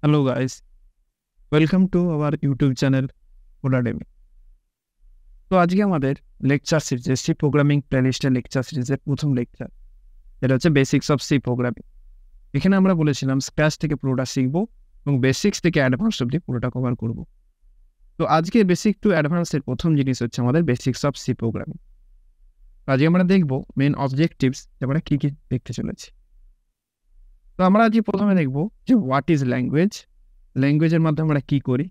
Hello guys, welcome to our YouTube channel Codademy। তো আজকে আমাদের লেকচার সিরিজ সি প্রোগ্রামিং প্লেলিস্টের লেকচার সিরিজের প্রথম লেকচার, এটা হচ্ছে বেসিক্স অফ সি প্রোগ্রামিং। এখানে আমরা বলেছিলাম স্ক্র্যাচ থেকে পুরোটা শিখবো এবং বেসিক্স থেকে অ্যাডভান্স অবধি পুরোটা কভার করব। তো আজকে বেসিক টু অ্যাডভান্সের প্রথম জিনিস হচ্ছে আমাদের বেসিক্স অফ সি প্রোগ্রামিং। আজকে আমরা দেখবো মেন অবজেক্টিভস, আমরা কি কি দেখতে চলেছি। তো আমরা আজকে প্রথমে দেখবো যে হোয়াট ইজ ল্যাঙ্গুয়েজ, ল্যাঙ্গুয়েজের মাধ্যমে আমরা কি করি,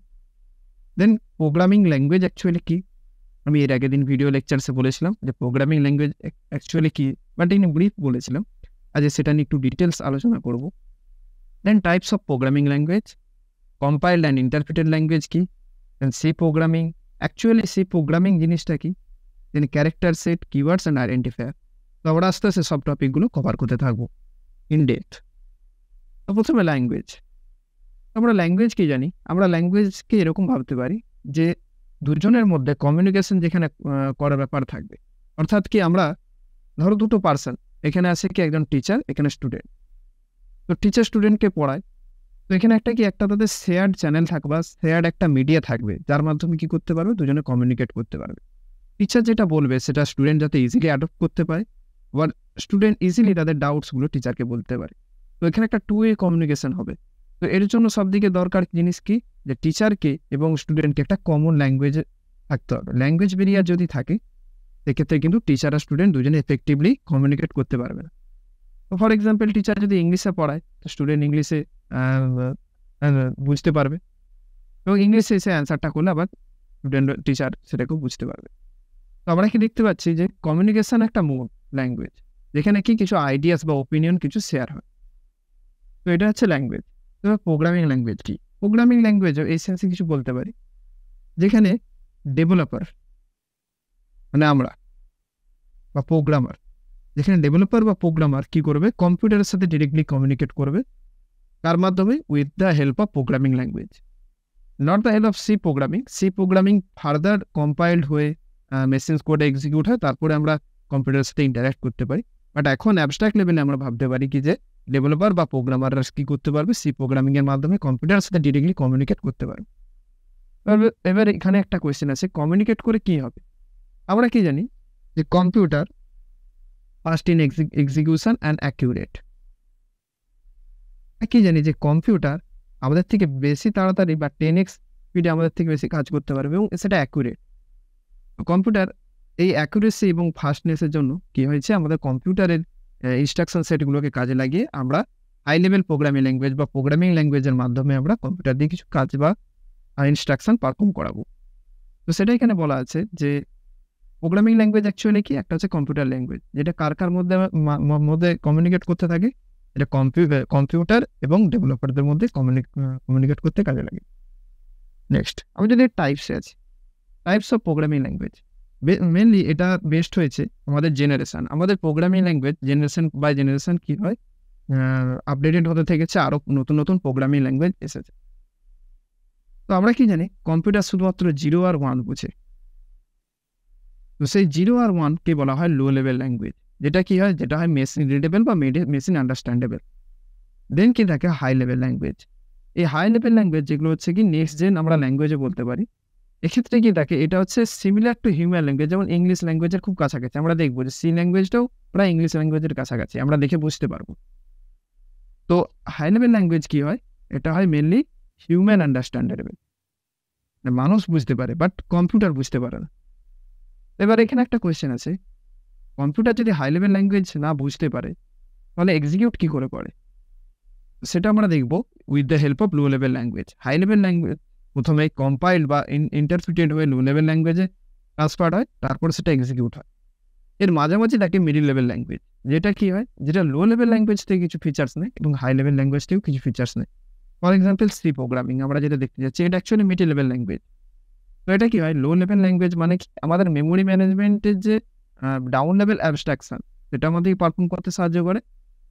দেন প্রোগ্রামিং ল্যাঙ্গুয়েজ অ্যাকচুয়ালি কি। আমি এর আগের দিন ভিডিও লেকচারসে বলেছিলাম যে প্রোগ্রামিং ল্যাঙ্গুয়েজ অ্যাকচুয়ালি কি, বাট ইন ব্রিফ বলেছিলাম। আজ সেটা নিয়ে একটু ডিটেলস আলোচনা করব। Then types of programming language, compiled and interpreted language কি, then C programming, actually C programming জিনিসটা কি, then character set, keywords and identifier. তো আমরা আস্তে আস্তে সব টপিকগুলো কভার করতে থাকবো ইন ডেপথ। তো প্রথমে ল্যাঙ্গুয়েজ। আমরা ল্যাঙ্গুয়েজ কি জানি, আমরা ল্যাঙ্গুয়েজকে এরকম ভাবতে পারি যে দুজনের মধ্যে কমিউনিকেশন যেখানে করার ব্যাপার থাকবে। অর্থাৎ কি, আমরা ধরো দুটো পার্সন, এখানে আছে কি একজন টিচার, এখানে স্টুডেন্ট। তো টিচার স্টুডেন্টকে পড়ায়, তো এখানে একটা তাদের শেয়ার্ড চ্যানেল থাকবে বা শেয়ার্ড একটা মিডিয়া থাকবে, যার মাধ্যমে কি করতে পারবে, দুজনে কমিউনিকেট করতে পারবে। টিচার যেটা বলবে সেটা স্টুডেন্ট যাতে ইজিলি অ্যাডপ্ট করতে পারে, আবার স্টুডেন্ট ইজিলি তাদের ডাউটসগুলো টিচারকে বলতে পারে। তো এখানে একটা টু ওয়ে কমিউনিকেশন হবে। তো এর জন্য সবদিকে দরকার জিনিস কি, যে টিচারকে এবং স্টুডেন্টকে একটা কমন ল্যাঙ্গুয়েজ থাকতে হবে। ল্যাঙ্গুয়েজ ব্যারিয়ার যদি থাকে, সেক্ষেত্রে কিন্তু টিচার আর স্টুডেন্ট দুজনে এফেক্টিভলি কমিউনিকেট করতে পারবে না। তো ফর এক্সাম্পল, টিচার যদি ইংলিশে পড়ায়, তো স্টুডেন্ট ইংলিশে বুঝতে পারবে, এবং ইংলিশে এসে অ্যান্সারটা করলে আবার স্টুডেন্ট টিচার সেটাকেও বুঝতে পারবে। তো আমরা কি দেখতে পাচ্ছি যে কমিউনিকেশন একটা মোড ল্যাঙ্গুয়েজ, যেখানে কি কিছু আইডিয়াস বা ওপিনিয়ন কিছু শেয়ার হয়। তো এটা হচ্ছে ল্যাঙ্গুয়েজ। তো প্রোগ্রামিং ল্যাঙ্গুয়েজ কি, প্রোগ্রামিং ল্যাঙ্গুয়েজও এই সেন্সে কিছু বলতে পারি, যেখানে ডেভেলপার মানে আমরা বা প্রোগ্রামার, যেখানে ডেভেলপার বা প্রোগ্রামার কি করবে, কম্পিউটারের সাথে ডিরেক্টলি কমিউনিকেট করবে। তার মাধ্যমে with the help of programming language, not the help of C programming. C programming further compiled হয়ে মেশিন কোডে এক্সিকিউট হয়, তারপরে আমরা কম্পিউটারের সাথে ইন্টারাক্ট করতে পারি। বাট এখন অ্যাবস্ট্রাক্ট লেভেলে আমরা ভাবতে পারি কি যে ডেভেলপার বা প্রোগ্রামাররা কি করতে পারবে, সি প্রোগ্রামিং এর মাধ্যমে কম্পিউটারের সাথে ডিরেক্টলি কমিউনিকেট করতে পারবে। এবার এখানে একটা কোয়েশ্চেন আছে, কমিউনিকেট করে কি হবে। আমরা কি জানি যে computer fast in execution and accurate. কি জানি যে কম্পিউটার আমাদের থেকে বেশি তাড়াতাড়ি বা 10x স্পিডে আমাদের থেকে বেশি কাজ করতে পারবে, এবং সেটা অ্যাকুরেট। কম্পিউটার এই অ্যাকুরেসি এবং ফাস্টনেসের জন্য কি হয়েছে, আমাদের কম্পিউটারের ইনস্ট্রাকশন সেটগুলোকে কাজে লাগিয়ে আমরা হাই লেভেল প্রোগ্রামিং ল্যাঙ্গুয়েজ বা প্রোগ্রামিং ল্যাঙ্গুয়েজের মাধ্যমে আমরা কম্পিউটার দিয়ে কিছু কাজ বা ইনস্ট্রাকশন পারফর্ম করাবো। তো সেটা এখানে বলা আছে যে প্রোগ্রামিং ল্যাঙ্গুয়েজ অ্যাকচুয়ালি কি, একটা হচ্ছে কম্পিউটার ল্যাঙ্গুয়েজ, যেটা কার মধ্যে কমিউনিকেট করতে থাকে, এটা কম্পিউটার এবং ডেভেলপারদের মধ্যে কমিউনিকেট করতে কাজে লাগে। নেক্সট, আমি যদি টাইপসে আছি, types of programming language, mainly এটা বেস্ট হয়েছে আমাদের জেনারেশন। আমাদের programming language generation by generation কি হয়, আপডেটেড হতে থেকেছে, আরও নতুন নতুন প্রোগ্রামিং ল্যাঙ্গুয়েজ এসেছে। তো আমরা কি জানি, কম্পিউটার শুধুমাত্র 0 আর 1 বুঝে। তো সেই 0 আর 1 কে বলা হয় লো লেভেল ল্যাঙ্গুয়েজ, যেটা কি হয়, যেটা হয় মেশিন রিডেবল বা মেশিন আন্ডারস্ট্যান্ডেবল। দেন কি থাকে হাই লেভেল ল্যাঙ্গুয়েজ। এই হাই লেভেল ল্যাঙ্গুয়েজ যেগুলো হচ্ছে কি নেক্সট জেন আমরা ল্যাঙ্গুয়েজে বলতে পারি। এক্ষেত্রে কি থাকে, এটা হচ্ছে সিমিলার টু হিউম্যান ল্যাঙ্গুয়েজ, যেমন ইংলিশ ল্যাঙ্গুয়েজের খুব কাছাকাছি। আমরা দেখবো যে সি ল্যাঙ্গুয়েজটাও প্রায় ইংলিশ ল্যাঙ্গুয়েজের কাছাকাছি, আমরা দেখে বুঝতে পারবো। তো হাই লেভেল ল্যাঙ্গুয়েজ কি হয়, এটা হয় মেনলি হিউম্যান আন্ডারস্ট্যান্ডেবল, মানুষ বুঝতে পারে, বাট কম্পিউটার বুঝতে পারে না। এবার এখানে একটা কোয়েশ্চেন আছে, কম্পিউটার যদি হাই লেভেল ল্যাঙ্গুয়েজ না বুঝতে পারে, তাহলে এক্সিকিউট কি করে করে, সেটা আমরা দেখবো with the help of low level language. High level language প্রথমে কম্পাইল্ড বা ইন্টারপ্রিটেড হয়ে লো লেভেল ল্যাঙ্গুয়েজে ট্রান্সফার হয়, তারপর সেটা এক্সিকিউট হয়। এর মাঝামাঝি থাকে মিডিল লেভেল ল্যাঙ্গুয়েজ, যেটা কি হয়, যেটা লো লেভেল ল্যাঙ্গুয়েজ থেকে কিছু ফিচার্স নেয় এবং হাই লেভেল ল্যাঙ্গুয়েজ থেকেও কিছু ফিচার্স নেয়। ফর এক্সাম্পল সি প্রোগ্রামিং আমরা যেটা দেখতে যাচ্ছি, এটা অ্যাকচুয়ালি মিডিল লেভেল ল্যাঙ্গুয়েজ। তো এটা কি হয়, লো লেভেল ল্যাঙ্গুয়েজ মানে কি, আমাদের মেমোরি ম্যানেজমেন্টের যে ডাউন লেভেল অ্যাবস্ট্রাকশন, সেটা আমাদেরকে পারফর্ম করতে সাহায্য করে।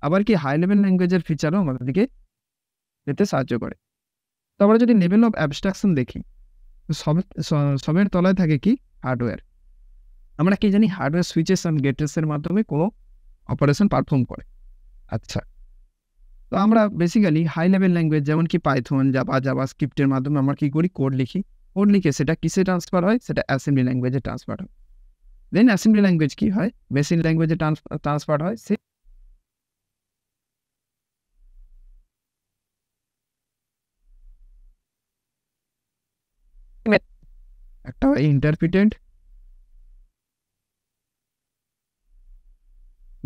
আবার কি হাই লেভেল ল্যাঙ্গুয়েজের ফিচারও আমাদেরকে যেতে সাহায্য করে। তো আমরা যদি লেভেল অফ অ্যাবস্ট্রাকশন দেখি, তো সবের তলায় থাকে কি হার্ডওয়্যার। আমরা কি জানি, হার্ডওয়্যার সুইচেস অ্যান্ড গেটওয়ের মাধ্যমে কোনো অপারেশন পারফর্ম করে। আচ্ছা, তো আমরা বেসিক্যালি হাই লেভেল ল্যাঙ্গুয়েজ যেমন কি পাইথন, জাভা, জাভাস্ক্রিপ্টের মাধ্যমে আমরা কি করি, কোড লিখি। কোড লিখে সেটা কিসে ট্রান্সফার হয়, সেটা অ্যাসেম্বলি ল্যাঙ্গুয়েজে ট্রান্সফার হয়। দেন অ্যাসেম্বলি ল্যাঙ্গুয়েজ কি হয়, মেশিন ল্যাঙ্গুয়েজে ট্রান্সফার হয়। সে একটা হয় ইন্টারপ্রিটেড,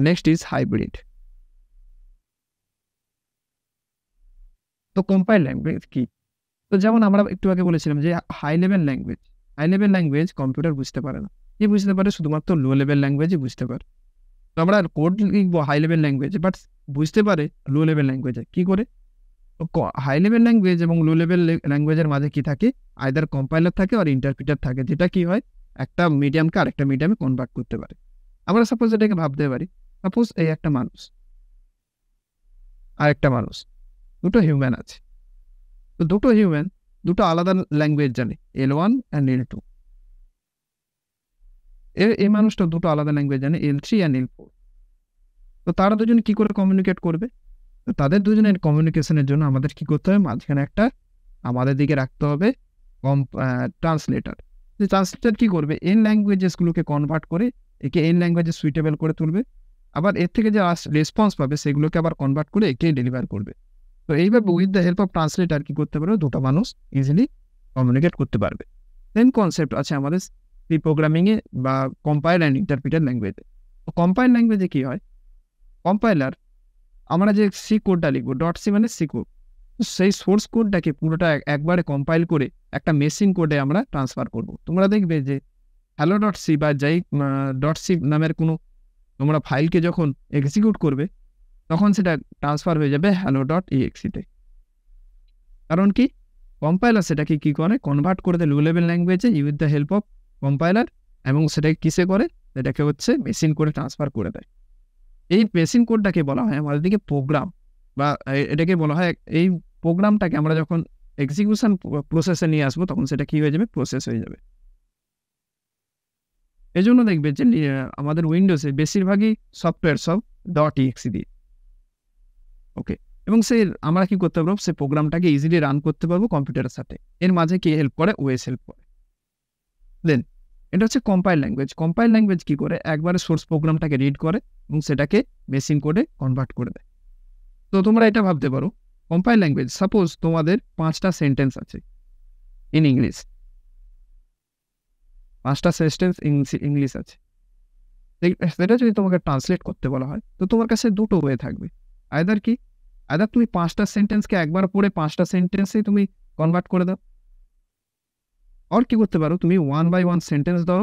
নেক্সট ইজ হাইব্রিড। তো কম্পাইল ল্যাঙ্গুয়েজ কি? তো যেমন আমরা একটু আগে বলেছিলাম যে হাই লেভেল ল্যাঙ্গুয়েজ কম্পিউটার বুঝতে পারে না। কি বুঝতে পারে? শুধুমাত্র লো লেভেল ল্যাঙ্গুয়েজই বুঝতে পারে। তো আমরা কোড লিখবো হাই লেভেল ল্যাঙ্গুয়েজে, বাট বুঝতে পারে লো লেভেল ল্যাঙ্গুয়েজে। কি করে? হাই লেভেল ল্যাঙ্গুয়েজ এবং লো লেভেল ল্যাঙ্গুয়েজের মাঝে কি থাকে, আইদার কম্পাইলার থাকে আর ইন্টারপ্রিটার থাকে, যেটা কি হয় একটা মিডিয়ামকে আরেকটা মিডিয়ামে কনভার্ট করতে পারে। আমরা সাপোজ এটাকে ভাবতে পারি, সাপোজ এই একটা মানুষ আর একটা মানুষ, দুটো হিউম্যান আছে। তো দুটো হিউম্যান দুটো আলাদা ল্যাঙ্গুয়েজ জানে, L1 অ্যান্ড L2। এই মানুষটা দুটো আলাদা ল্যাঙ্গুয়েজ জানে, L3 অ্যান্ড L4। তো তারা দুজন কি করে কমিউনিকেট করবে? তো তাদের দুজনের কমিউনিকেশনের জন্য আমাদের কি করতে হবে, মাঝখানে একটা আমাদের দিকে রাখতে হবে ট্রান্সলেটার। যে ট্রান্সলেটার কি করবে, এন ল্যাঙ্গুয়েজেসগুলোকে কনভার্ট করে একে এন ল্যাঙ্গুয়েজে সুইটেবল করে তুলবে, আবার এর থেকে যে রেসপন্স পাবে সেগুলোকে আবার কনভার্ট করে একে ডেলিভার করবে। তো এইভাবে with the help of translator কি করতে পারবে, দুটো মানুষ ইজিলি কমিউনিকেট করতে পারবে। সেম কনসেপ্ট আছে আমাদের সি প্রোগ্রামিংয়ে বা কম্পাইল অ্যান্ড ইন্টারপ্রিটার ল্যাঙ্গুয়েজে। তো কম্পাইল ল্যাঙ্গুয়েজে কি হয়, কম্পাইলার আমরা যে সি কোডটা লিখবো, .c মানে সি কোড, সেই সোর্স কোডটাকে পুরোটা একবারে কম্পাইল করে একটা মেশিন কোডে আমরা ট্রান্সফার করব। তোমরা দেখবে যে hello.c বা যাই .c নামের কোনো তোমরা ফাইলকে যখন এক্সিকিউট করবে তখন সেটা ট্রান্সফার হয়ে যাবে hello.exe তে। কারণ কি, কম্পাইলার সেটাকে কি করে, কনভার্ট করে দেয় লো লেভেল ল্যাঙ্গুয়েজে with the help of compiler, এবং সেটাকে কিসে করে, সেটাকে হচ্ছে মেশিন কোডে ট্রান্সফার করে দেয়। এই মেশিন কোডটাকে বলা হয় আমাদের দিকে প্রোগ্রাম, বা এটাকে বলা হয়, এই প্রোগ্রামটাকে আমরা যখন এক্সিকিউশন প্রসেসে নিয়ে আসবো তখন সেটা কি হয়ে যাবে, প্রসেস হয়ে যাবে। এই জন্য দেখবে যে আমাদের উইন্ডোজে বেশিরভাগই সফটওয়্যার সব .exe দিয়ে। ওকে, এবং সেই আমরা কি করতে পারবো, সেই প্রোগ্রামটাকে ইজিলি রান করতে পারবো কম্পিউটারের সাথে। এর মাঝে কি হেল্প করে, ওএস হেল্প করে। দেন এটা হচ্ছে কম্পাইল ল্যাঙ্গুয়েজ। কম্পাইল ল্যাঙ্গুয়েজ কি করে, একবারে সোর্স প্রোগ্রামটাকে রিড করে এবং সেটাকে মেশিন কোডে কনভার্ট করে দেয়। তো তোমরা এটা ভাবতে পারো, কম্পাইল ল্যাঙ্গুয়েজ, সাপোজ তোমাদের 5টা সেন্টেন্স আছে ইন ইংলিশ, 5টা সেন্টেন্স ইংলিশ আছে, সেটা যদি তোমাকে ট্রান্সলেট করতে বলা হয় তো তোমার কাছে দুটো ওয়ে থাকবে। আইদার কি, আইদার তুমি 5টা সেন্টেন্সকে একবার পড়ে 5টা সেন্টেন্সে তুমি কনভার্ট করে দাও, আর কি করতে পারো, তুমি 1 বাই 1 সেন্টেন্স দাও,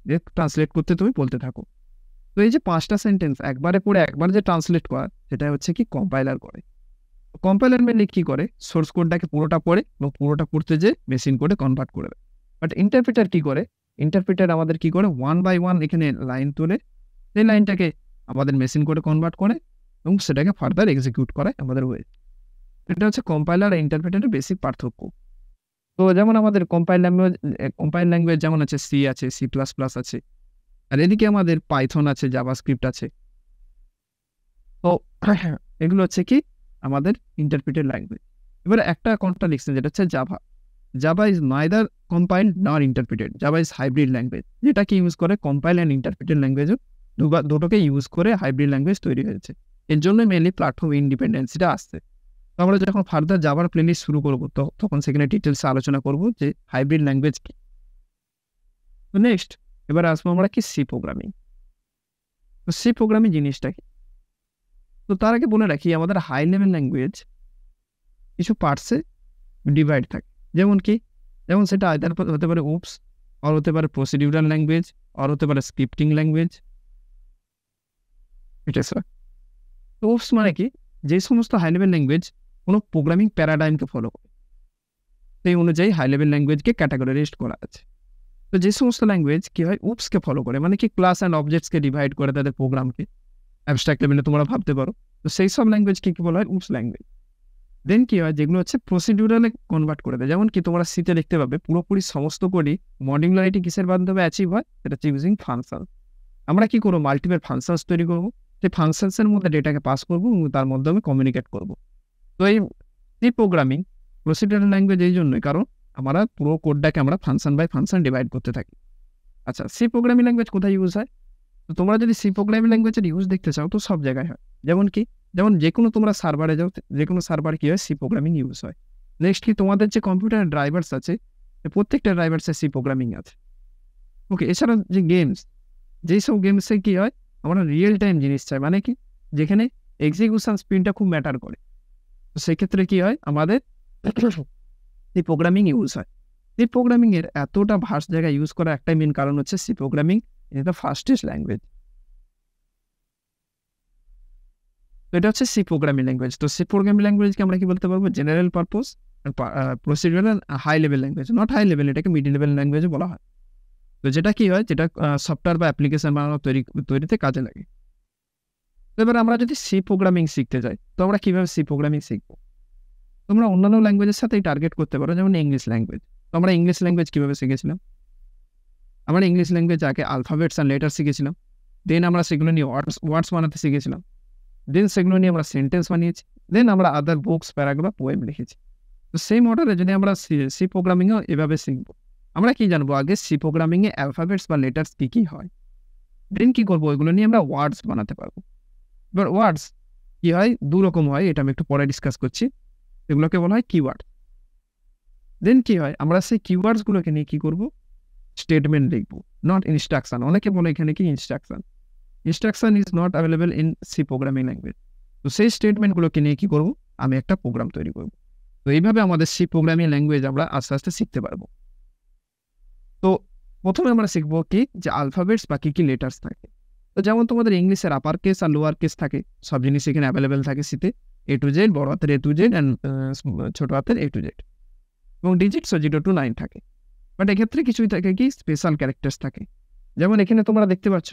যে ট্রান্সলেট করতে তুমি বলতে থাকো। তো এই যে 5টা সেন্টেন্স একবারে পড়ে একবার যে ট্রান্সলেট করা, সেটা হচ্ছে কি কম্পাইলার করে। কম্পাইলার মেনলি কি করে, সোর্স কোডটাকে পুরোটা পড়ে এবং পুরোটা পড়তে যে মেশিন কোডে কনভার্ট করে দেয়। বাট ইন্টারপ্রিটার কি করে, ইন্টারপ্রিটার আমাদের কি করে, 1 বাই 1 এখানে লাইন তুলে সেই লাইনটাকে আমাদের মেশিন কোডে কনভার্ট করে এবং সেটাকে ফার্দার এক্সিকিউট করে আমাদের ওয়ে। এটা হচ্ছে কম্পাইলার আর ইন্টারপ্রিটারের বেসিক পার্থক্য। তো যেমন আমাদের কম্পাইল ল্যাঙ্গুয়েজ যেমন আছে, সি আছে, C++ আছে, আর এদিকে আমাদের পাইথন আছে, জাভাস্ক্রিপ্ট আছে। তো এগুলো হচ্ছে কি আমাদের ইন্টারপ্রিটেড ল্যাঙ্গুয়েজ। এবারে একটা কন্ট্রাডিকশন, যেটা হচ্ছে Java. Java is neither compile nor interpreted, Java is hybrid language, যেটা কি ইউজ করে কম্পাইল অ্যান্ড ইন্টারপ্রিটেড ল্যাঙ্গুয়েজও দুটোকে ইউজ করে হাইব্রিড ল্যাঙ্গুয়েজ তৈরি হয়েছে। এর জন্য মেনলি প্ল্যাটফর্ম ইন্ডিপেন্ডেন্সিটা আসছে। তো আমরা যখন ফার্দার জাভার প্লেলিস্ট শুরু করবো তখন সেখানে ডিটেলসে আলোচনা করবো যে হাইব্রিড ল্যাঙ্গুয়েজ কি। তো নেক্সট এবার আসবো আমরা কি সি প্রোগ্রামিং। তো সি প্রোগ্রামিং জিনিসটা কি, তো তার আগে বলে রাখি আমাদের হাই লেভেল ল্যাঙ্গুয়েজ কিছু পার্টসে ডিভাইড থাকে। যেমন কি, যেমন সেটা আইদার হতে পারে উপস, আর হতে পারে প্রসিডিউরাল ল্যাঙ্গুয়েজ, আর হতে পারে স্ক্রিপ্টিং ল্যাঙ্গুয়েজ, এটসেট্রা। তো উপস মানে কি, যে সমস্ত হাই লেভেল ল্যাঙ্গুয়েজ কোনো প্রোগ্রামিং প্যারাডাইমকে ফলো করে, সেই অনুযায়ী হাই লেভেল ল্যাঙ্গুয়েজকে ক্যাটাগরাইজড করা আছে। তো যে সমস্ত ল্যাঙ্গুয়েজ কি হয়, উপসকে ফলো করে, মানে কি ক্লাস অ্যান্ড অবজেক্টসকে ডিভাইড করে তাদের প্রোগ্রামকে অ্যাবস্ট্রাক্ট লেভেলে তোমরা ভাবতে পারো। তো সেই সব ল্যাঙ্গুয়েজকে কি বলা হয়, উপস ল্যাঙ্গুয়েজ। দেন কি হয়, যেগুলো হচ্ছে প্রসিডিউরালে কনভার্ট করে দেয়, যেমন কি তোমরা সিতে দেখতে পাবে পুরোপুরি সমস্ত কোডই মডিউলারিটি কিসের মাধ্যমে অ্যাচিভ হয়, সেটা হচ্ছে ইউজিং ফাংশন। আমরা কি করবো, মাল্টিপল ফাংশনস তৈরি করবো, সেই ফাংশনসের মধ্যে ডেটাকে পাস করবো এবং তার মাধ্যমে কমিউনিকেট করবো। তো এই সি প্রোগ্রামিং প্রসিডিউরাল ল্যাঙ্গুয়েজ এই জন্যই, কারণ আমরা পুরো কোডটাকে আমরা ফাংশন বাই ফাংশন ডিভাইড করতে থাকি। আচ্ছা, সি প্রোগ্রামিং ল্যাঙ্গুয়েজ কোথায় ইউজ হয়? তো তোমরা যদি সি প্রোগ্রামিং ল্যাঙ্গুয়েজের ইউজ দেখতে চাও তো সব জায়গায় হয়। যেমন কি, যেমন যে কোনো তোমরা সার্ভারে যাও, যে কোনো সার্ভার কি হয়, সি প্রোগ্রামিং ইউজ হয়। নেক্সট কি, তোমাদের যে কম্পিউটার ড্রাইভার্স আছে, প্রত্যেকটা ড্রাইভার্সে সি প্রোগ্রামিং আছে। ওকে, এছাড়া যে গেমস, যেই সব গেমসে কি হয়, আমরা রিয়েল টাইম জিনিস চাই, মানে কি, যেখানে এক্সিকিউশন স্পিডটা খুব ম্যাটার করে। তো সেক্ষেত্রে কি হয়, আমাদের সি প্রোগ্রামিং ইউজ হয়। সি প্রোগ্রামিং এর এতটা ভাস্ট জায়গায় ইউজ করার একটাই মেন কারণ হচ্ছে C programming is the fastest language. তো এটা হচ্ছে সি প্রোগ্রামিং ল্যাঙ্গুয়েজ। তো সি প্রোগ্রামিং ল্যাঙ্গুয়েজকে আমরা কি বলতে পারবো? General purpose procedural high level language, not high level, এটাকে মিড লেভেল ল্যাঙ্গুয়েজ বলা হয়। তো যেটা কি হয়, যেটা সফটওয়্যার বা অ্যাপ্লিকেশন বানানো তৈরিতে কাজে লাগে। তো এবার আমরা যদি সি প্রোগ্রামিং শিখতে চাই তো আমরা কিভাবে সি প্রোগ্রামিং শিখবো? তোমরা অন্যান্য ল্যাঙ্গুয়েজের সাথেই টার্গেট করতে পারো, যেমন ইংলিশ ল্যাঙ্গুয়েজ। তো আমরা ইংলিশ ল্যাঙ্গুয়েজ কিভাবে শিখেছিলাম? আমরা ইংলিশ ল্যাঙ্গুয়েজ আগে আলফাবেটস অ্যান্ড লেটার শিখেছিলাম, দেন আমরা সেগুলো নিয়ে ওয়ার্ডস বানাতে শিখেছিলাম, দেন সেগুলো নিয়ে আমরা সেন্টেন্স বানিয়েছি, দেন আমরা আদার বুকস, প্যারাগ্রাফ, পোয়েম লিখেছি। তো সেম অর্ডারে যদি আমরা সি প্রোগ্রামিংও এভাবে শিখবো, আমরা কি জানবো? আগে সি প্রোগ্রামিংয়ে অ্যালফাবেটস বা লেটার্স কী কী হয়, দেন কী করবো, ওইগুলো নিয়ে আমরা ওয়ার্ডস বানাতে পারবো। এবার ওয়ার্ডস কী হয়, দু রকম হয়, এটা আমি একটু পরে ডিসকাস করছি। এগুলোকে বলা হয় কিওয়ার্ড। দেন কী হয়, আমরা সেই কিওয়ার্ডসগুলোকে নিয়ে কী করবো? স্টেটমেন্ট লিখবো, নট ইনস্ট্রাকশন। অনেকে বলে এখানে কি instruction, instruction is not available in C programming language. তো সেই স্টেটমেন্টগুলোকে নিয়ে কী করবো, আমি একটা প্রোগ্রাম তৈরি করবো। তো এইভাবে আমাদের সি প্রোগ্রামিং ল্যাঙ্গুয়েজ আমরা আস্তে আস্তে শিখতে পারবো। তো প্রথমে আমরা শিখবো কি, যে আলফাবেটস বা কী কী লেটার্স থাকে। তো যেমন তোমাদের ইংলিশের আপার কেস আর লোয়ার কেস থাকে, সব জিনিস এখানে অ্যাভেলেবেল থাকে সিতে, এ টু জেড, বড় হাতের এ টু জেড অ্যান্ড ছোট হাতের এ টু জেড, এবং ডিজিটসও 0 to 9 থাকে। বাট এক্ষেত্রে কিছুই থাকে কি, স্পেশাল ক্যারেক্টার্স থাকে। যেমন এখানে তোমরা দেখতে পাচ্ছ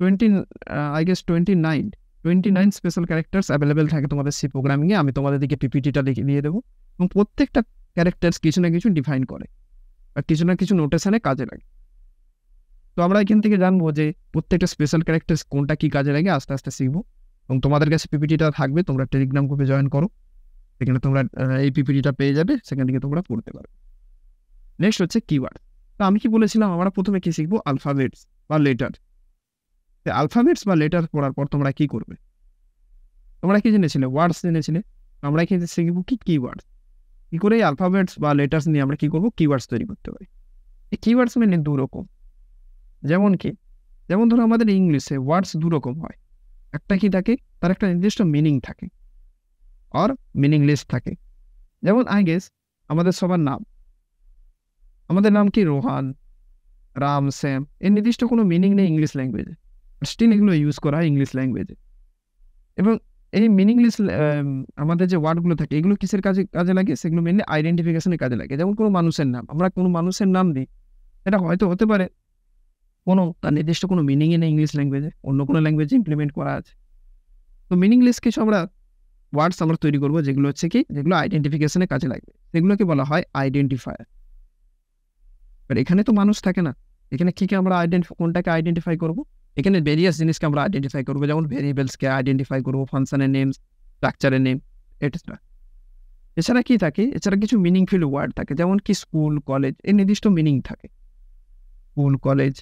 29 স্পেশাল ক্যারেক্টার্স অ্যাভেলেবেল থাকে তোমাদের সি প্রোগ্রামিংয়ে। আমি তোমাদের দিকে পিপিটিটা দিয়ে দেবো, এবং প্রত্যেকটা ক্যারেক্টার্স কিছু না কিছু ডিফাইন করে আর কিছু না কিছু নোটেশনে কাজে লাগে। তো আমরা এখান থেকে জানবো যে প্রত্যেকটা স্পেশাল ক্যারেক্টার্স কোনটা কি কাজে লাগে, আস্তে আস্তে শিখবো। এবং তোমাদের কাছে পিপিটিটা থাকবে, তোমরা টেলিগ্রাম গ্রুপে জয়েন করো, সেখানে তোমরা এই পিপিটিটা পেয়ে যাবে, সেখান থেকে তোমরা পড়তে পারবে। নেক্সট হচ্ছে কিওয়ার্ড। তো আমি কি বলেছিলাম, আমরা প্রথমে কি শিখবো? আলফাবেটস বা লেটার। আলফাবেটস বা লেটার পড়ার পর তোমরা কি করবে? তোমরা কি জেনেছিলে? ওয়ার্ডস জেনেছিলে। আমরা কি শিখবো কি, কিওয়ার্ডস। কি করে এই আলফাবেটস বা লেটার্স নিয়ে আমরা কি করবো? কিওয়ার্ডস তৈরি করতে পারি। এই কিওয়ার্ডস মানে দু রকম। যেমন কি, যেমন ধরো আমাদের ইংলিশে ওয়ার্ডস দু রকম হয়। একটা কি থাকে, তার একটা নির্দিষ্ট মিনিং থাকে, আর মিনিংলেস থাকে। যেমন আই গেস আমাদের সবার নাম, আমাদের নাম কি, রোহান, রাম, শ্যাম, এর নির্দিষ্ট কোনো মিনিং নেই ইংলিশ ল্যাঙ্গুয়েজে, স্টিল এগুলো ইউজ করা হয় ইংলিশ ল্যাঙ্গুয়েজে। এবং এই মিনিংলেস আমাদের যে ওয়ার্ডগুলো থাকে, এগুলো কিসের কাজে লাগে? সেগুলো মেনলি আইডেন্টিফিকেশনের কাজে লাগে। যেমন কোনো মানুষের নাম, আমরা কোনো মানুষের নাম দিই, এটা হয়তো হতে পারে কোনো তার নির্দিষ্ট কোনো মিনিংই নেই ইংলিশ ল্যাঙ্গুয়েজে, অন্য কোনো ল্যাঙ্গুয়েজে ইমপ্লিমেন্ট করা আছে। তো মিনিংলেস কিছু আমরা ওয়ার্ডস আমরা তৈরি করবো, যেগুলো হচ্ছে কি, যেগুলো আইডেন্টিফিকেশনের কাজে লাগবে, সেগুলোকে বলা হয় আইডেন্টিফায়ার। বাট এখানে তো মানুষ থাকে না, এখানে কি আমরা কোনটাকে আইডেন্টিফাই করবো? এখানে ভেরিয়াস জিনিসকে আমরা আইডেন্টিফাই করবো, যেমন ভেরিয়েবলসকে আইডেন্টিফাই করবো, ফাংশনের নেম, স্ট্রাকচারের নেম, এটসেট্রা। এছাড়া কি থাকে, এছাড়া কিছু মিনিংফুল ওয়ার্ড থাকে, যেমন কি স্কুল, কলেজ, এর নির্দিষ্ট মিনিং থাকে। স্কুল, কলেজ,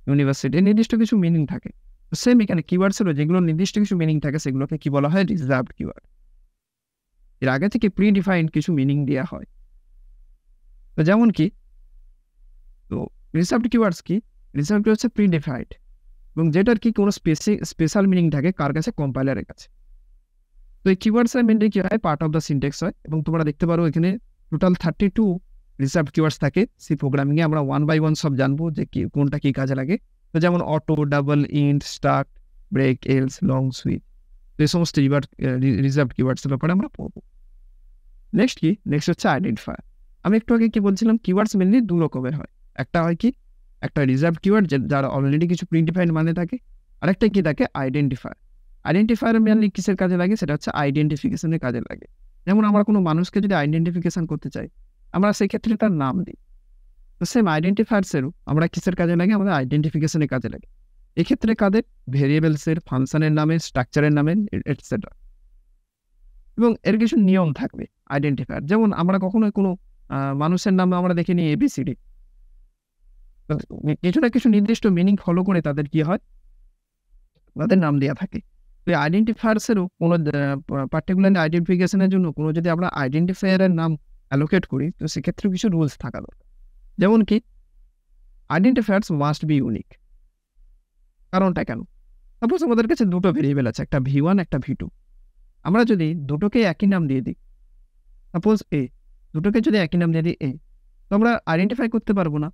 ইউনিভার্সিটি, এর নির্দিষ্ট কিছু মিনিং থাকে। সেম এখানে কিওয়ার্ডসেরও যেগুলো নির্দিষ্ট কিছু মিনিং থাকে, সেগুলোকে কি বলা হয়? Reserved keyword. এর আগে থেকে প্রি ডিফাইন্ড কিছু মিনিং দেওয়া হয়। তো যেমন কি, তো রিজার্ভড কিওয়ার্ডস কি? রিজার্ভড হচ্ছে প্রি ডিফাইন্ড, এবং যেটার কি কোনো স্পেশাল মিনিং থাকে কার কাছে? কম্পাইলারের কাছে। তো এই কিওয়ার্ডস মেনলি কি হয়? পার্ট অফ দ্য সিনট্যাক্স হয়। এবং তোমরা দেখতে পারো এখানে টোটাল 32 রিজার্ভড কিওয়ার্ডস থাকে সি প্রোগ্রামিংয়ে। আমরা 1 by 1 সব জানবো যে কোনটা কি কাজে লাগে। তো যেমন auto, double, int, start, break, else, long, switch, তো এই সমস্ত রিজার্ভড কিওয়ার্ডসের ব্যাপারে আমরা পড়বো। নেক্সট কি, নেক্সট হচ্ছে আইডেন্টিফায়ার। আমি একটু আগে কি বলছিলাম, কিওয়ার্ডস মেনলি দু রকমের হয়। একটা হয় কি, একটা রিজার্ভড কিওয়ার্ড, যার অলরেডি কিছু প্রিডিফাইন্ড মানে থাকে, আরেকটা কি থাকে, আইডেন্টিফায়ার। আইডেন্টিফায়ার মেনলি কিসের কাজে লাগে? সেটা হচ্ছে আইডেন্টিফিকেশনের কাজে লাগে। যেমন আমরা কোনো মানুষকে যদি আইডেন্টিফিকেশন করতে চাই, আমরা সেক্ষেত্রে তার নাম দিই। তো সেম আইডেন্টিফায়ার্সেরও আমরা কিসের কাজে লাগে? আমাদের আইডেন্টিফিকেশনের কাজে লাগে। এক্ষেত্রে কাদের? ভেরিয়েবলসের, ফাংশনের নামে, স্ট্রাকচারের নামে, এটসেট্রা। এবং এর কিছু নিয়ম থাকবে আইডেন্টিফায়ার। যেমন আমরা কখনোই কোনো মানুষের নাম আমরা দেখিনি এবিসিডি। কিছু না কিছু নির্দিষ্ট মিনিং ফলো করে তাদের কি হয়, তাদের নাম দেওয়া থাকে। তো আইডেন্টিফায়ার্সেরও কোনো পার্টিকুলার আইডেন্টিফিকেশনের জন্য কোনো যদি আমরা আইডেন্টিফায়ারের নাম অ্যালোকেট করি, তো সেক্ষেত্রে কিছু রুলস থাকা দরকার। যেমন কি আইডেন্টিফায়ার্স মাস্ট বি ইউনিক। কারণটা কেন? সাপোজ আমাদের কাছে দুটো ভেরিয়েবল আছে, একটা v1 একটা v2। আমরা যদি দুটোকে একই নাম দিয়ে দিই, সাপোজ এ, দুটোকে যদি একই নাম দিয়ে দিই এ, তো আমরা আইডেন্টিফাই করতে পারবো না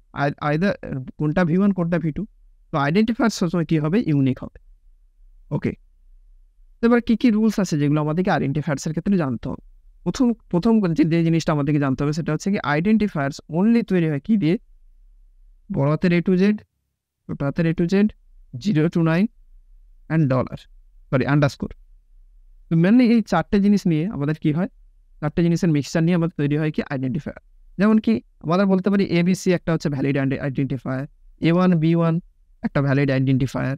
আইদার কোনটা v1 কোনটা v2। তো আইডেন্টিফায়ার সবসময় কী হবে, ইউনিক হবে। ওকে, এবার কী কী রুলস আছে যেগুলো আমাদেরকে আইডেন্টিফায়ার্সের ক্ষেত্রে জানতে হবে। প্রথম যে জিনিসটা আমাদেরকে জানতে হবে সেটা হচ্ছে কি আইডেন্টিফায়ার্স অনলি তৈরি হয় কি দিয়ে, বড় হাতের A to Z, ছোট হাতের A to Z, 0 to 9 and underscore. তো মেনলি এই চারটে জিনিস নিয়ে আমাদের কি হয়, চারটে জিনিসের মিক্সচার নিয়ে আমাদের তৈরি হয় কি আইডেন্টিফায়ার। যেমন কি আমরা বলতে পারি ABC একটা হচ্ছে ভ্যালিড আইডেন্টিফায়ার, A1 B1 একটা ভ্যালিড আইডেন্টিফায়ার,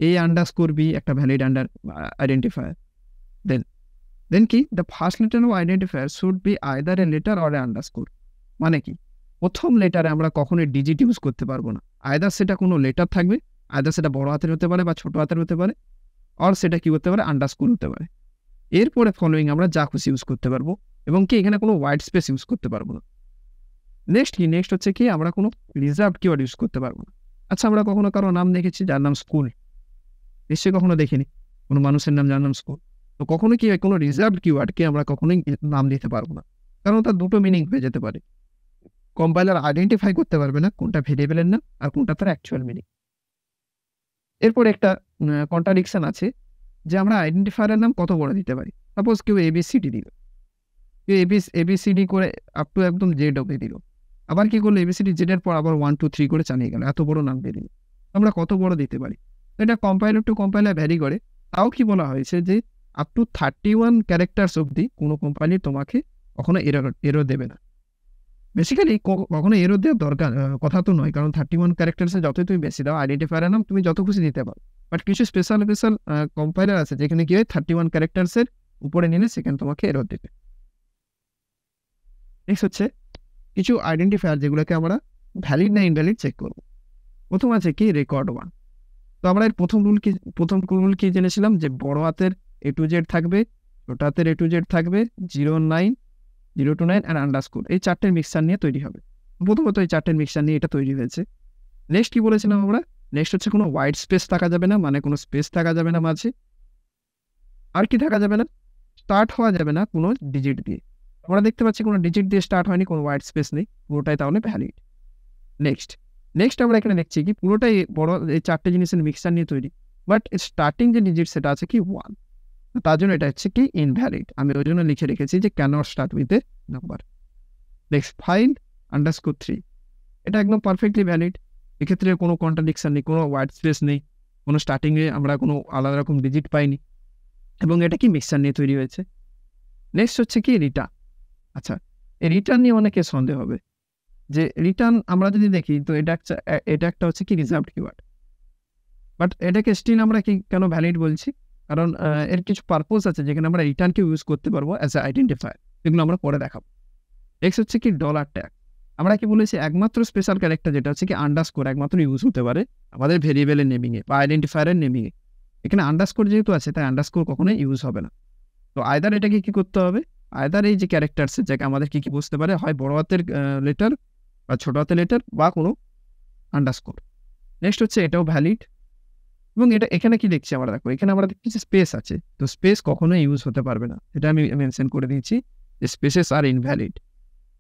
A_B একটা ভ্যালিড আইডেন্টিফায়ার। দেন কি the first letter of identifier should be either a letter or a underscore. মানে কি প্রথম লেটারে আমরা কখনোই ডিজিট ইউজ করতে পারবো না, আইদার সেটা কোনো লেটার থাকবে, আইদার সেটা বড় হাতের হতে পারে বা ছোট হাতের হতে পারে, আর সেটা কি হতে পারে, আন্ডারস্কোর হতে পারে। এরপরে ফলোয়িং আমরা যা খুশি ইউজ করতে পারবো, এবং কি এখানে কোনো হোয়াইট স্পেস ইউজ করতে পারবো না। নেক্সট হচ্ছে কি আমরা কোনো রিজার্ভ কিওয়ার্ড ইউজ করতে পারবো না। আচ্ছা, আমরা কখনো কারো নাম দেখেছি যার নাম স্কুল? নিশ্চয়ই কখনো দেখিনি কোনো মানুষের নাম যার নাম স্কুল। তো কখনো কি কোনো রিজার্ভ কিওয়ার্ডকে আমরা কখনোই নাম দিতে পারবো না, কারণ তার দুটো মিনিং হয়ে যেতে পারে। কম্পাইলার আইডেন্টিফাই করতে পারবে না কোনটা ভেরিয়েবলের নাম আর কোনটা তার অ্যাকচুয়াল মিনিং। এরপর একটা কন্ট্রাডিকশন আছে যে আমরা আইডেন্টিফায়ারের নাম কত বড় দিতে পারি। সাপোজ কেউ ABCD দিল, কেউ ABCD করে আপ টু একদম জেড অব্দি দিল, আবার কি করলো ABCD জেডের পর আবার 1 2 3 করে চালিয়ে গেল, এত বড় নাম দিয়ে দিল। আমরা কত বড় দিতে পারি? এটা কম্পাইলার টু কম্পাইলার ভ্যারি করে। তাও কি বলা হয়েছে যে আপ টু 31 ক্যারেক্টার্স অব্দি কোনো কোম্পানি তোমাকে কখনো এরর দেবে না। বেসিক্যালি কখনো এরর দেওয়ার দরকার কথা তো নয়, কারণ 31 ক্যারেক্টার্সে যতই তুমি বেশি দাও আইডেন্টিফায়ারের নাম তুমি যত খুশি দিতে পারো। বাট কিছু স্পেশাল কম্পাইলার আছে যেখানে কি হয় 31 ক্যারেক্টার্সের উপরে নিলে সেখানে তোমাকে এরর দেবে। নেক্সট হচ্ছে কিছু আইডেন্টিফায়ার যেগুলোকে আমরা ভ্যালিড না ইনভ্যালিড চেক করবো। প্রথম আছে কি রেকর্ড 1। তো আমরা এর প্রথম রুল কি জেনেছিলাম যে বড় হাতের A to Z থাকবে, ছোট হাতের A to Z থাকবে, 0 to 9 অ্যান্ড আন্ডারস্কোর। এই চারটের মিক্সচার নিয়ে তৈরি হবে। প্রথমত এই চারটের মিক্সচার নিয়ে এটা তৈরি হয়েছে। নেক্সট কি বলেছিলাম আমরা, নেক্সট হচ্ছে কোনো হোয়াইট স্পেস থাকা যাবে না, মানে কোনো স্পেস থাকা যাবে না মাঝে। আর কি থাকা যাবে না, স্টার্ট হওয়া যাবে না কোনো ডিজিট দিয়ে। আমরা দেখতে পাচ্ছি কোনো ডিজিট দিয়ে স্টার্ট হয়নি, কোনো হোয়াইট স্পেস নেই, পুরোটাই তাহলে ভ্যালিড। নেক্সট আমরা এখানে দেখছি কি পুরোটাই বড় এই চারটে জিনিসের মিক্সচার নিয়ে তৈরি, বাট স্টার্টিং যে ডিজিট সেটা আছে কি 1, তার জন্য এটা হচ্ছে কি ইনভ্যালিড। আমি ওই জন্য লিখে রেখেছি যে cannot start with a number. Next 5_3, এটা একদম পারফেক্টলি ভ্যালিড। এক্ষেত্রে কোনো কন্ট্রাডিকশন নেই, কোনো হোয়াইট স্পেস নেই, কোনো স্টার্টিংয়ে আমরা কোনো আলাদা রকম ডিজিট পাইনি, এবং এটা কি মিক্সচার নিয়ে তৈরি হয়েছে। নেক্সট হচ্ছে কি রিটার্ন। আচ্ছা, এই রিটার্ন নিয়ে অনেকে সন্দেহ হবে যে রিটার্ন আমরা যদি দেখি তো এটা একটা হচ্ছে কি রিজার্ভড কিওয়ার্ড, বাট এটাকে স্টিল আমরা কি কেন ভ্যালিড বলছি, কারণ এর কিছু পারপোজ আছে যেখানে আমরা রিটার্নকে ইউজ করতে পারবো অ্যাজ এ আইডেন্টিফায়ার, এগুলো আমরা পরে দেখাবো। নেক্সট হচ্ছে কি $ট্যাগ। আমরা কি বলেছি একমাত্র স্পেশাল ক্যারেক্টার যেটা হচ্ছে কি আন্ডারস্কোর একমাত্র ইউজ হতে পারে আমাদের ভেরিয়েবলের নেমিংয়ে বা আইডেন্টিফায়ারের নেমিংয়ে। এখানে আন্ডারস্কোর যেহেতু আছে তাই আন্ডারস্কোর কখনোই ইউজ হবে না। তো আইদার এটাকে কি করতে হবে, আইদার এই যে ক্যারেক্টার্সের জায়গায় আমাদের কি বুঝতে পারে, হয় বড় হাতের লেটার বা ছোট হাতের লেটার বা কোনো আন্ডারস্কোর। নেক্সট হচ্ছে এটাও ভ্যালিড, এবং এটা এখানে কি দেখছি আমরা, দেখো এখানে আমরা দেখছি যে স্পেস আছে, তো স্পেস কখনোই ইউজ হতে পারবে না, এটা আমি মেনশন করে দিয়েছি যে স্পেসেস আর ইনভ্যালিড।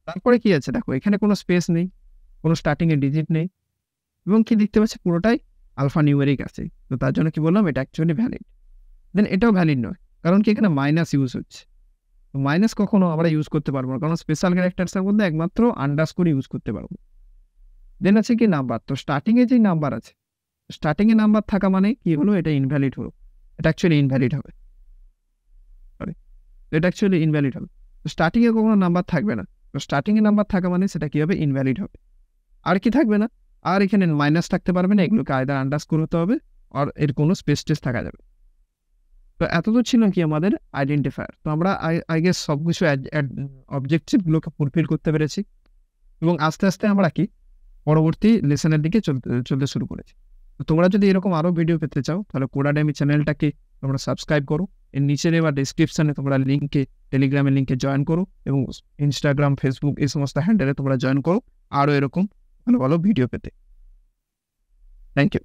তারপরে কি আছে দেখো, এখানে কোনো স্পেস নেই, কোনো স্টার্টিংয়ে ডিজিট নেই, এবং কি দেখতে পাচ্ছি পুরোটাই আলফা নিউমেরিক আছে, তো তার জন্য কি বললাম এটা অ্যাকচুয়ালি ভ্যালিড। দেন এটাও ভ্যালিড নয়, কারণ কি এখানে মাইনাস ইউজ হচ্ছে, তো মাইনাস কখনো আমরা ইউজ করতে পারবো না, কারণ স্পেশাল ক্যারেক্টার্সের মধ্যে একমাত্র আন্ডারস্কোর ইউজ করতে পারবো। দেন আছে কি নাম্বার, তো স্টার্টিংয়ে যে নাম্বার আছে, স্টার্টিংয়ে নাম্বার থাকা মানে কি হলো, এটা ইনভ্যালিড হলো, এটা অ্যাকচুয়ালি ইনভ্যালিড হবে, এটা অ্যাকচুয়ালি ইনভ্যালিড হবে। তো স্টার্টিংয়ে কখনো নাম্বার থাকবে না, তো স্টার্টিংয়ে নাম্বার থাকা মানে সেটা কি হবে, ইনভ্যালিড হবে। আর কি থাকবে না, আর এখানে মাইনাস থাকতে পারবে না, এগুলোকে আইদার আন্ডারস্কোর হতে হবে আর এর কোনো স্পেস টেস থাকা যাবে। তো এত তো ছিল কি আমাদের আইডেন্টিফায়ার। তো আমরা আই গেস সবকিছু অবজেক্টিভ গুলোকে ফুলফিল করতে পেরেছি এবং আস্তে আস্তে আমরা কি পরবর্তী লেসনের দিকে চলতে শুরু করেছি। তো তোমরা যদি এরকম আরো ভিডিও পেতে চাও তাহলে কোডাডেমি চ্যানেলটাকে তোমরা সাবস্ক্রাইব করো। এর নিচে দেওয়া ডেসক্রিপশনে তোমরা টেলিগ্রামের লিঙ্কে জয়েন করো এবং ইনস্টাগ্রাম, ফেসবুক এই সমস্ত হ্যান্ডেলে তোমরা জয়েন করো আরো এরকম ভালো ভালো ভিডিও পেতে। Thank you.